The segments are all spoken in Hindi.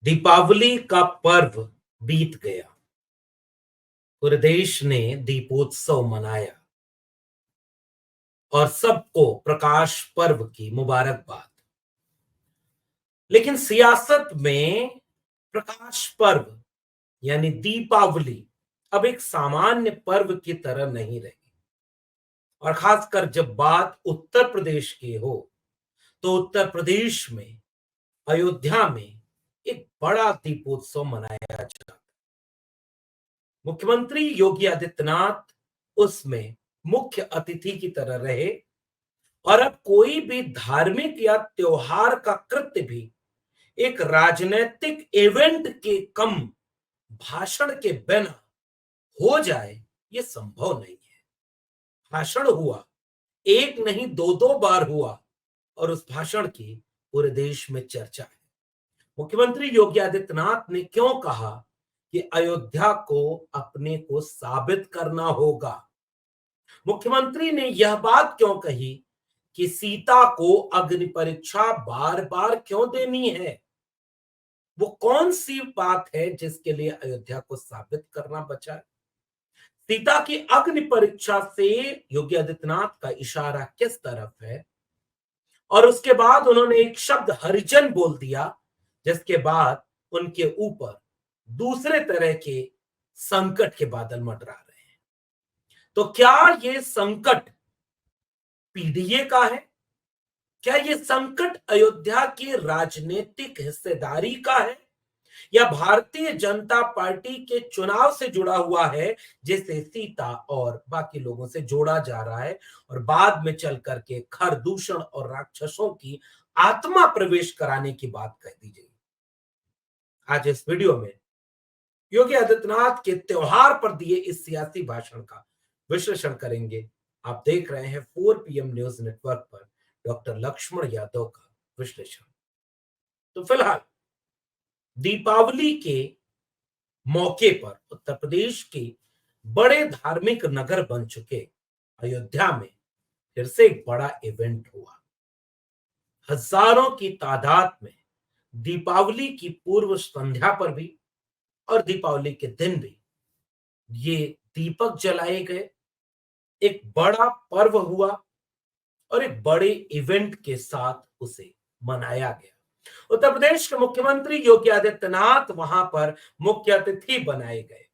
दीपावली का पर्व बीत गया। पूरे देश ने दीपोत्सव मनाया और सबको प्रकाश पर्व की मुबारकबाद। लेकिन सियासत में प्रकाश पर्व यानी दीपावली अब एक सामान्य पर्व की तरह नहीं रही। और खासकर जब बात उत्तर प्रदेश की हो तो उत्तर प्रदेश में अयोध्या में एक बड़ा दीपोत्सव मनाया जाता। मुख्यमंत्री योगी आदित्यनाथ उसमें मुख्य अतिथि की तरह रहे। और अब कोई भी धार्मिक या त्योहार का कृत्य भी एक राजनीतिक इवेंट के कम भाषण के बिना हो जाए, ये संभव नहीं है। भाषण हुआ, एक नहीं दो दो बार हुआ और उस भाषण की पूरे देश में चर्चा है। मुख्यमंत्री योगी आदित्यनाथ ने क्यों कहा कि अयोध्या को अपने को साबित करना होगा? मुख्यमंत्री ने यह बात क्यों कही कि सीता को अग्नि परीक्षा बार बार क्यों देनी है? वो कौन सी बात है जिसके लिए अयोध्या को साबित करना बचा है? सीता की अग्नि परीक्षा से योगी आदित्यनाथ का इशारा किस तरफ है? और उसके बाद उन्होंने एक शब्द हरिजन बोल दिया, जिसके बाद उनके ऊपर दूसरे तरह के संकट के बादल मंडरा रहे हैं। तो क्या ये संकट पीडीए का है? क्या ये संकट अयोध्या की राजनीतिक हिस्सेदारी का है, या भारतीय जनता पार्टी के चुनाव से जुड़ा हुआ है, जिसे सीता और बाकी लोगों से जोड़ा जा रहा है और बाद में चल करके खरदूषण और राक्षसों की आत्मा प्रवेश कराने की बात कह दी जाएगी? आज इस वीडियो में योगी आदित्यनाथ के त्योहार पर दिए इस सियासी भाषण का विश्लेषण करेंगे। आप देख रहे हैं 4 PM न्यूज नेटवर्क पर डॉक्टर लक्ष्मण यादव का विश्लेषण। तो फिलहाल दीपावली के मौके पर उत्तर प्रदेश के बड़े धार्मिक नगर बन चुके अयोध्या में फिर से एक बड़ा इवेंट हुआ। हजारों की तादाद में दीपावली की पूर्व संध्या पर भी और दीपावली के दिन भी ये दीपक जलाए गए। एक बड़ा पर्व हुआ और एक बड़े इवेंट के साथ उसे मनाया गया। उत्तर प्रदेश के मुख्यमंत्री योगी आदित्यनाथ वहां पर मुख्य अतिथि बनाए गए।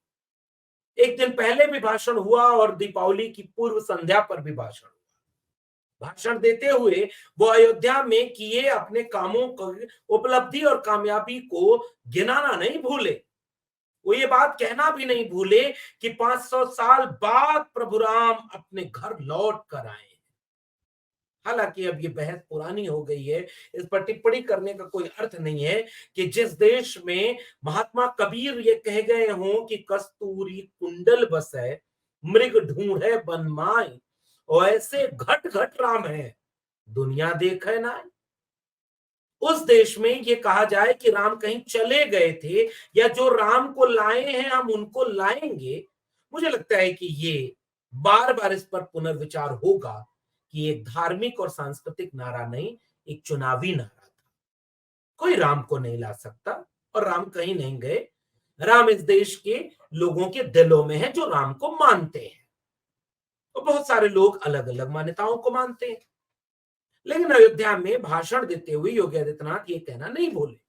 एक दिन पहले भी भाषण हुआ और दीपावली की पूर्व संध्या पर भी भाषण हुआ। भाषण देते हुए वो अयोध्या में किए अपने कामों की उपलब्धि और कामयाबी को गिनाना नहीं भूले। वो ये बात कहना भी नहीं भूले कि 500 साल बाद प्रभु राम अपने घर लौट कर आए। हालांकि अब ये बहस पुरानी हो गई है, इस पर टिप्पणी करने का कोई अर्थ नहीं है कि जिस देश में महात्मा कबीर ये कह गए हों कि कस्तूरी कुंडल बसै मृग ढूंढे बन माय, और ऐसे घट घट राम है दुनिया देखे ना। उस देश में ये कहा जाए कि राम कहीं चले गए थे या जो राम को लाए हैं हम उनको लाएंगे, मुझे लगता है कि ये बार बार इस पर पुनर्विचार होगा कि एक धार्मिक और सांस्कृतिक नारा नहीं, एक चुनावी नारा था। कोई राम को नहीं ला सकता और राम कहीं नहीं गए। राम इस देश के लोगों के दिलों में है जो राम को मानते हैं। तो बहुत सारे लोग अलग अलग मान्यताओं को मानते हैं, लेकिन अयोध्या में भाषण देते हुए योगी आदित्यनाथ ये कहना नहीं भूले,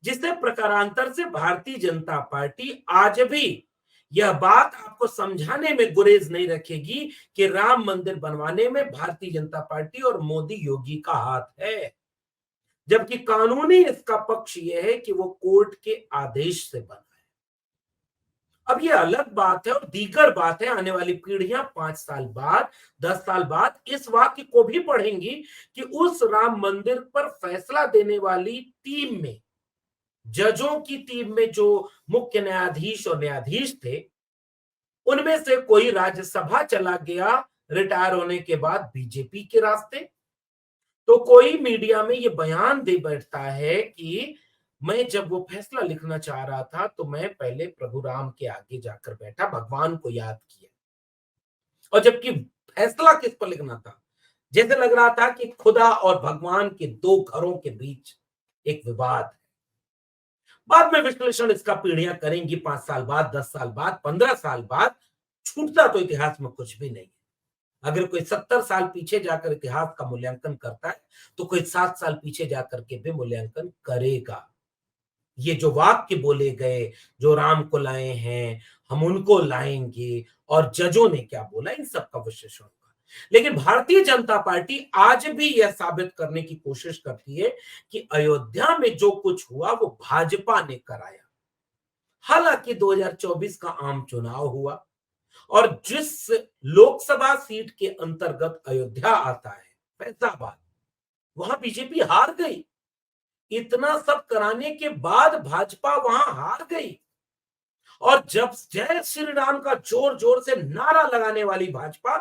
जिससे प्रकारांतर से भारतीय जनता पार्टी आज भी यह बात आपको समझाने में गुरेज नहीं रखेगी कि राम मंदिर बनवाने में भारतीय जनता पार्टी और मोदी योगी का हाथ है, जबकि कानूनी इसका पक्ष यह है कि वो कोर्ट के आदेश से बना है। अब ये अलग बात है और दीगर बात है, आने वाली पीढ़ियां 5 साल बाद 10 साल बाद इस वाक्य को भी पढ़ेंगी कि उस राम मंदिर पर फैसला देने वाली टीम में, जजों की टीम में जो मुख्य न्यायाधीश और न्यायाधीश थे, उनमें से कोई राज्यसभा चला गया रिटायर होने के बाद बीजेपी के रास्ते। तो कोई मीडिया में ये बयान दे बैठता है कि मैं जब वो फैसला लिखना चाह रहा था तो मैं पहले प्रभु राम के आगे जाकर बैठा, भगवान को याद किया। और जबकि फैसला किस पर लिखना था, जैसे लग रहा था कि खुदा और भगवान के दो घरों के बीच एक विवाद है। बाद में विश्लेषण इसका पीढ़ियां करेंगी, 5 साल बाद, 10 साल बाद, 15 साल बाद। छूटता तो इतिहास में कुछ भी नहीं। अगर कोई 70 साल पीछे जाकर इतिहास का मूल्यांकन करता है, तो कोई 7 साल पीछे जाकर के भी मूल्यांकन करेगा। ये जो वाक्य बोले गए, जो राम को लाए हैं, हम उनको लाएंगे, और जजों ने क्या बोला, इन सब का विश्लेषण होगा। लेकिन भारतीय जनता पार्टी आज भी यह साबित करने की कोशिश करती है कि अयोध्या में जो कुछ हुआ वो भाजपा ने कराया। हालांकि 2024 का आम चुनाव हुआ, और जिस लोकसभा सीट के अंतर्गत अयोध्या आता है, फैजाबाद, वहां बीजेपी हार गई। इतना सब कराने के बाद भाजपा वहां हार गई, और जब जय श्री राम का जोर जोर से नारा लगाने वाली भाजपा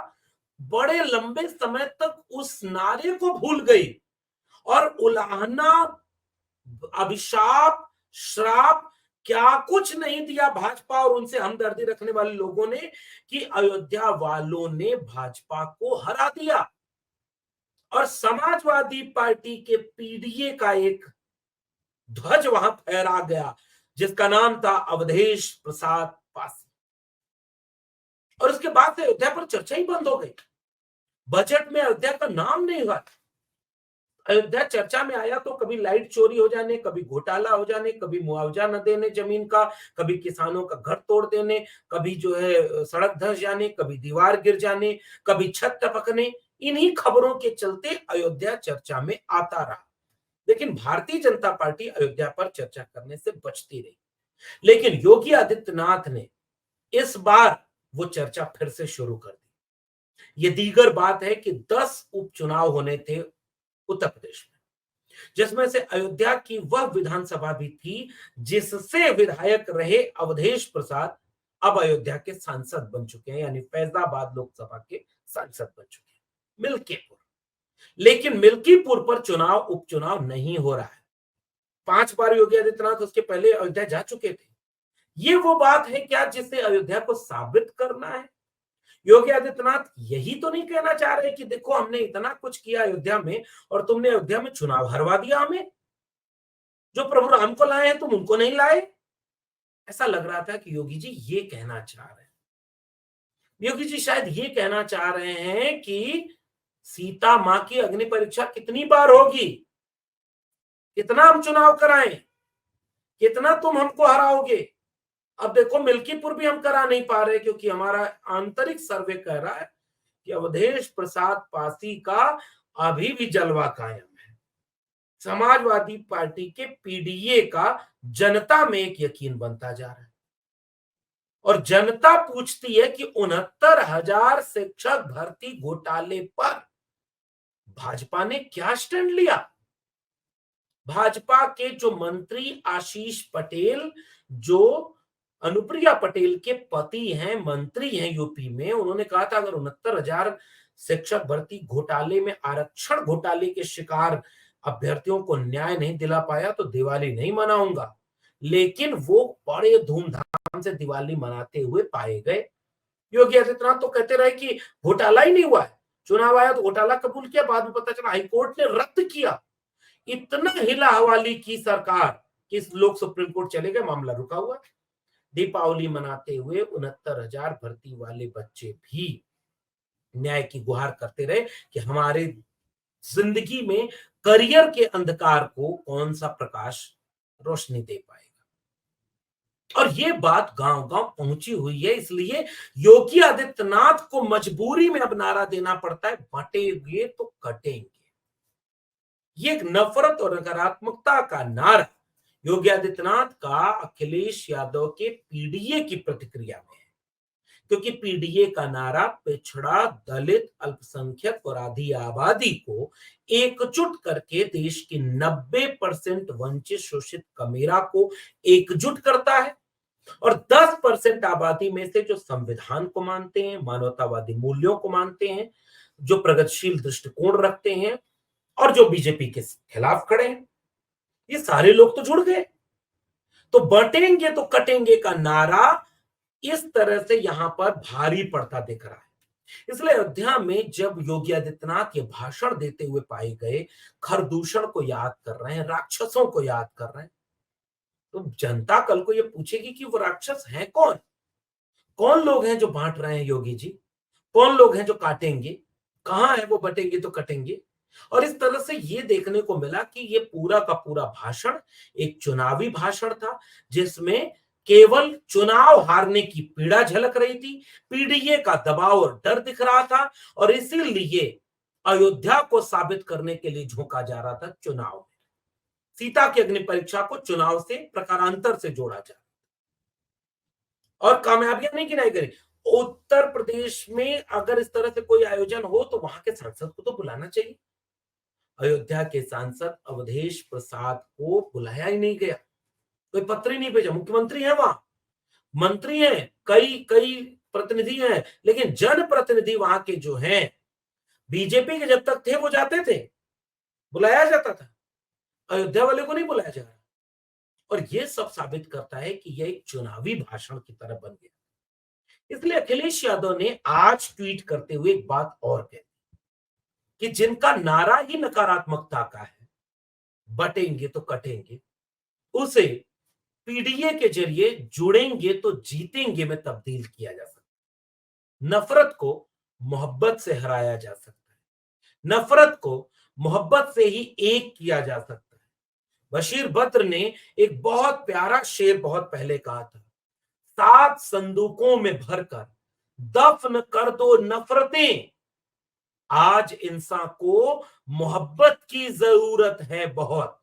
बड़े लंबे समय तक उस नारे को भूल गई, और उलाहना, अभिशाप, श्राप, क्या कुछ नहीं दिया भाजपा और उनसे हमदर्दी रखने वाले लोगों ने, कि अयोध्या वालों ने भाजपा को हरा दिया। और समाजवादी पार्टी के पीडीए का एक ध्वज वहां फहरा गया, जिसका नाम था अवधेश प्रसाद पासी। और उसके बाद से अयोध्या पर चर्चा ही बंद हो गई। बजट में अयोध्या का नाम नहीं हुआ। अयोध्या चर्चा में आया तो कभी लाइट चोरी हो जाने, कभी घोटाला हो जाने, कभी मुआवजा न देने जमीन का, कभी किसानों का घर तोड़ देने, कभी जो है सड़क धंस जाने, कभी दीवार गिर जाने, कभी छत टपकने। इन्हीं खबरों के चलते अयोध्या चर्चा में आता रहा। लेकिन भारतीय जनता पार्टी अयोध्या पर चर्चा करने से बचती रही। लेकिन योगी आदित्यनाथ ने इस बार वो चर्चा फिर से शुरू कर दी। ये दीगर बात है कि 10 उपचुनाव होने थे उत्तर प्रदेश में, जिसमें से अयोध्या की वह विधानसभा भी थी जिससे विधायक रहे अवधेश प्रसाद अब अयोध्या के सांसद बन चुके हैं, यानी फैजाबाद लोकसभा के सांसद बन चुके हैं, मिल्कीपुर। लेकिन मिल्कीपुर पर चुनाव, उपचुनाव नहीं हो रहा है। 5 बार योगी आदित्यनाथ उसके पहले अयोध्या जा चुके थे। ये वो बात है क्या जिसे अयोध्या को साबित करना है? योगी आदित्यनाथ यही तो नहीं कहना चाह रहे कि देखो हमने इतना कुछ किया अयोध्या में और तुमने अयोध्या में चुनाव हरवा दिया हमें, जो प्रभु राम को लाए हैं तुम उनको नहीं लाए। ऐसा लग रहा था कि योगी जी ये कहना चाह रहे हैं। योगी जी शायद ये कहना चाह रहे हैं कि सीता मां की अग्नि परीक्षा कितनी बार होगी, कितना हम चुनाव कराएं, कितना तुम हमको हराओगे। अब देखो मिल्कीपुर भी हम करा नहीं पा रहे क्योंकि हमारा आंतरिक सर्वे कह रहा है कि अवधेश प्रसाद पासी का अभी भी जलवा कायम है। समाजवादी पार्टी के पीडीए का जनता में एक यकीन बनता जा रहा है, और जनता पूछती है कि 69,000 शिक्षक भर्ती घोटाले पर भाजपा ने क्या स्टैंड लिया। भाजपा के जो मंत्री आशीष पटेल, जो अनुप्रिया पटेल के पति हैं, मंत्री हैं यूपी में, उन्होंने कहा था अगर 69,000 शिक्षक भर्ती घोटाले में आरक्षण घोटाले के शिकार अभ्यर्थियों को न्याय नहीं दिला पाया तो दिवाली नहीं मनाऊंगा। लेकिन वो बड़े धूमधाम से दिवाली मनाते हुए पाए गए। योगी आदित्यनाथ तो कहते रहे कि घोटाला ही नहीं हुआ है, चुनाव आया तो घोटाला कबूल किया, बाद में पता चला हाईकोर्ट ने रद्द किया। इतना हिला हवाली की सरकार कि लोग सुप्रीम कोर्ट चले गए, मामला रुका हुआ। दीपावली मनाते हुए 69,000 भर्ती वाले बच्चे भी न्याय की गुहार करते रहे कि हमारे जिंदगी में करियर के अंधकार को कौन सा प्रकाश रोशनी दे पाएगा। और ये बात गांव गांव पहुंची हुई है, इसलिए योगी आदित्यनाथ को मजबूरी में अब नारा देना पड़ता है, बटेंगे तो कटेंगे। ये एक नफरत और नकारात्मकता का नारा योगी आदित्यनाथ का अखिलेश यादव के पीडीए की प्रतिक्रिया में है, क्योंकि पीडीए का नारा पिछड़ा, दलित, अल्पसंख्यक और आधी आबादी को एकजुट करके देश की 90% वंचित शोषित कमेरा को एकजुट करता है, और 10% आबादी में से जो संविधान को मानते हैं, मानवतावादी मूल्यों को मानते हैं, जो प्रगतिशील दृष्टिकोण रखते हैं और जो बीजेपी के खिलाफ खड़े हैं, ये सारे लोग तो जुड़ गए। तो बटेंगे तो कटेंगे का नारा इस तरह से यहां पर भारी पड़ता दिख रहा है। इसलिए अयोध्या में जब योगी आदित्यनाथ ये भाषण देते हुए पाए गए, खरदूषण को याद कर रहे हैं, राक्षसों को याद कर रहे हैं, तो जनता कल को ये पूछेगी कि वो राक्षस है कौन? कौन लोग हैं जो बांट रहे हैं योगी जी? कौन लोग हैं जो काटेंगे? कहाँ है वो बटेंगे तो कटेंगे? और इस तरह से ये देखने को मिला कि ये पूरा का पूरा भाषण एक चुनावी भाषण था, जिसमें केवल चुनाव हारने की पीड़ा झलक रही थी, पीडीए का दबाव और डर दिख रहा था, और इसीलिए अयोध्या को साबित करने के लिए झोंका जा रहा था चुनाव में। सीता की अग्नि परीक्षा को चुनाव से प्रकारांतर से जोड़ा जा, और कामयाबियां नहीं गिनाई गई। उत्तर प्रदेश में अगर इस तरह से कोई आयोजन हो तो वहां के सांसद को तो बुलाना चाहिए। अयोध्या के सांसद अवधेश प्रसाद को बुलाया ही नहीं गया, कोई पत्र ही नहीं भेजा। मुख्यमंत्री है वहां, मंत्री हैं, कई कई प्रतिनिधि हैं, लेकिन जन प्रतिनिधि वहां के जो हैं, बीजेपी के जब तक थे वो जाते थे, बुलाया जाता था। अयोध्या वाले को नहीं बुलाया जा रहा। और ये सब साबित करता है कि यह एक चुनावी भाषण की तरह बन गया। इसलिए अखिलेश यादव ने आज ट्वीट करते हुए एक बात और कही कि जिनका नारा ही नकारात्मकता का है, बटेंगे तो कटेंगे, उसे पीडीए के जरिए जुड़ेंगे तो जीतेंगे में तब्दील किया जा सकता है। नफरत को मोहब्बत से हराया जा सकता है। नफरत को मोहब्बत से ही एक किया जा सकता है। बशीर बद्र ने एक बहुत प्यारा शेर बहुत पहले कहा था, 7 संदूकों में भरकर दफन कर दो नफरतें, आज इंसान को मोहब्बत की जरूरत है बहुत।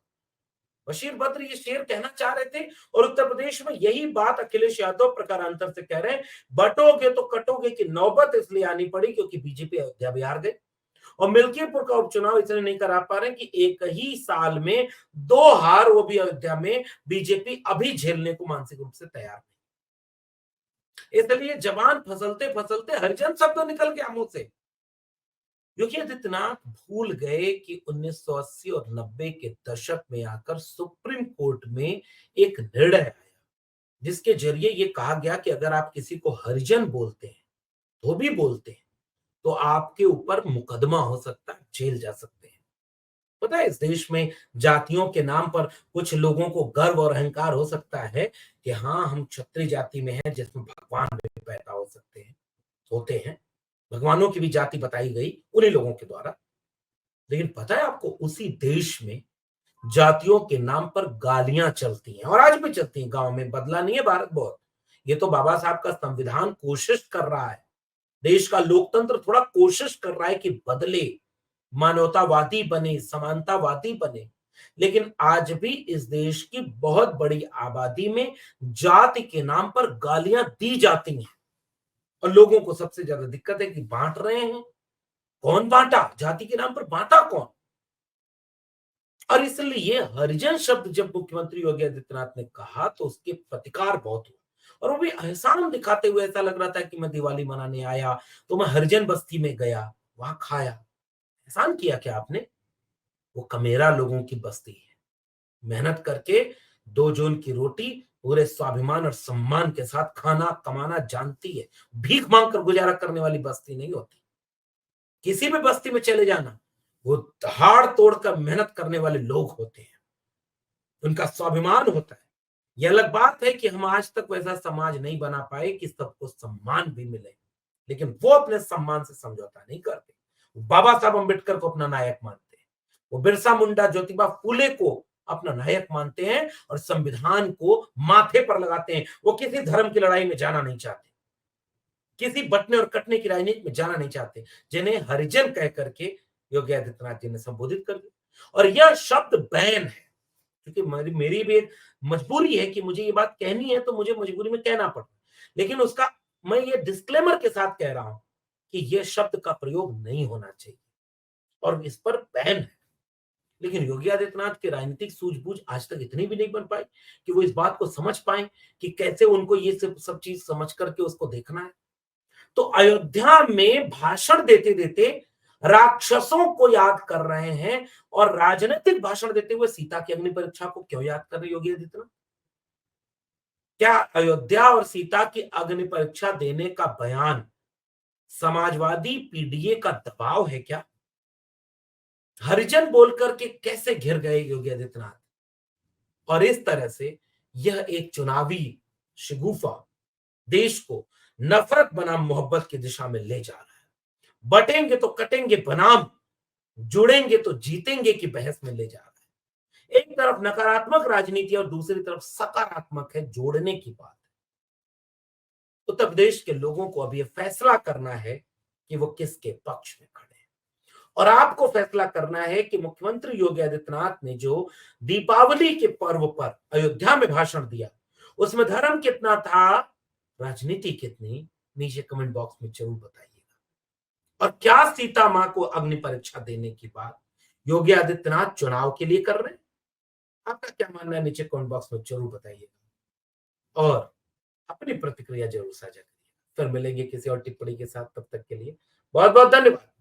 बशीर बद्र ये शेर कहना चाह रहे थे, और उत्तर प्रदेश में यही बात अखिलेश यादव प्रकारांतर से कह रहे हैं। बटोगे तो कटोगे की नौबत इसलिए आनी पड़ी क्योंकि बीजेपी अयोध्या भी हार गई, और मिल्कीपुर का उपचुनाव इसलिए नहीं करा पा रहे कि एक ही साल में 2 हार, वो भी अयोध्या में, बीजेपी अभी झेलने को मानसिक रूप से तैयार नहीं। इसलिए जवान फसलते फसलते हरिजन शब्द निकल गया मुंह से। योगी आदित्यनाथ भूल गए कि 1980 और 90 के दशक में आकर सुप्रीम कोर्ट में एक निर्णय आया, जिसके जरिए ये कहा गया कि अगर आप किसी को हरिजन बोलते हैं, तो भी बोलते हैं, तो आपके ऊपर मुकदमा हो सकता है, जेल जा सकते हैं। पता है, इस देश में जातियों के नाम पर कुछ लोगों को गर्व और अहंकार हो सकता है कि हाँ, हम क्षत्रिय जाति में हैं, जिसमें भगवान भी पैदा हो सकते हैं, होते हैं। भगवानों की भी जाति बताई गई उन्हीं लोगों के द्वारा। लेकिन पता है आपको, उसी देश में जातियों के नाम पर गालियां चलती हैं, और आज भी चलती हैं। गांव में बदला नहीं है भारत बहुत। ये तो बाबा साहब का संविधान कोशिश कर रहा है, देश का लोकतंत्र थोड़ा कोशिश कर रहा है कि बदले, मानवतावादी बने, समानतावादी बने। लेकिन आज भी इस देश की बहुत बड़ी आबादी में जाति के नाम पर गालियां दी जाती हैं, और लोगों को सबसे ज्यादा दिक्कत है कि बांट रहे हैं। कौन बांटा? जाति के नाम पर बांटा कौन? और इसलिए हरिजन शब्द जब मुख्यमंत्री योगी आदित्यनाथ ने कहा तो उसके प्रतिकार बहुत हुआ, और वो भी एहसान दिखाते हुए। ऐसा लग रहा था कि मैं दिवाली मनाने आया तो मैं हरिजन बस्ती में गया, वहां खाया। एहसान किया क्या आपने? वो कमेरा लोगों की बस्ती है, मेहनत करके 2 जून की रोटी पूरे स्वाभिमान और सम्मान के साथ खाना कमाना जानती है। भीख मांगकर गुजारा करने वाली बस्ती नहीं होती। किसी भी बस्ती में चले जाना, वो दहाड़ तोड़कर मेहनत करने वाले लोग होते हैं, उनका स्वाभिमान होता है। यह अलग बात है कि हम आज तक वैसा समाज नहीं बना पाए कि सबको सम्मान भी मिले, लेकिन वो अपने सम्मान से समझौता नहीं करते। बाबा साहब अम्बेडकर को अपना नायक मानते हैं, वो बिरसा मुंडा ज्योतिबा फूले को अपना नायक मानते हैं, और संविधान को माथे पर लगाते हैं। वो किसी धर्म की लड़ाई में जाना नहीं चाहते, किसी बटने और कटने की राजनीति में जाना नहीं चाहते, जिन्हें हरिजन कह करके योगी आदित्यनाथ जी ने संबोधित कर दिया। और यह शब्द बैन है, क्योंकि मेरी भी एक मजबूरी है कि मुझे ये बात कहनी है, तो मुझे मजबूरी में कहना पड़ता है। लेकिन उसका मैं ये डिस्क्लेमर के साथ कह रहा हूं कि यह शब्द का प्रयोग नहीं होना चाहिए, और इस पर बैन है। लेकिन योगी आदित्यनाथ की राजनीतिक सूझबूझ आज तक इतनी भी नहीं बन पाई कि वो इस बात को समझ पाए कि कैसे उनको ये सब चीज समझ करके उसको देखना है। तो अयोध्या में भाषण देते देते राक्षसों को याद कर रहे हैं, और राजनीतिक भाषण देते हुए सीता की अग्नि परीक्षा को क्यों याद कर रहे योगी आदित्यनाथ? क्या अयोध्या और सीता की अग्नि परीक्षा देने का बयान समाजवादी पीडीए का दबाव है क्या? हरिजन बोल करके कैसे घिर गए योगी आदित्यनाथ? और इस तरह से यह एक चुनावी शगुफा देश को नफरत बनाम मोहब्बत की दिशा में ले जा रहा है। बटेंगे तो कटेंगे बनाम जुड़ेंगे तो जीतेंगे की बहस में ले जा रहा है। एक तरफ नकारात्मक राजनीति और दूसरी तरफ सकारात्मक है, जोड़ने की बात है। उत्तर प्रदेश के लोगों को अब यह फैसला करना है कि वो किसके पक्ष में खड़े हैं, और आपको फैसला करना है कि मुख्यमंत्री योगी आदित्यनाथ ने जो दीपावली के पर्व पर अयोध्या में भाषण दिया, उसमें धर्म कितना था, राजनीति कितनी, नीचे कमेंट बॉक्स में जरूर बताइएगा। और क्या सीता मां को अग्नि परीक्षा देने की बात योगी आदित्यनाथ चुनाव के लिए कर रहे हैं? आपका क्या मानना है, नीचे कमेंट बॉक्स में जरूर बताइएगा और अपनी प्रतिक्रिया जरूर साझा करिए। फिर मिलेंगे किसी और टिप्पणी के साथ, तब तक के लिए बहुत बहुत धन्यवाद।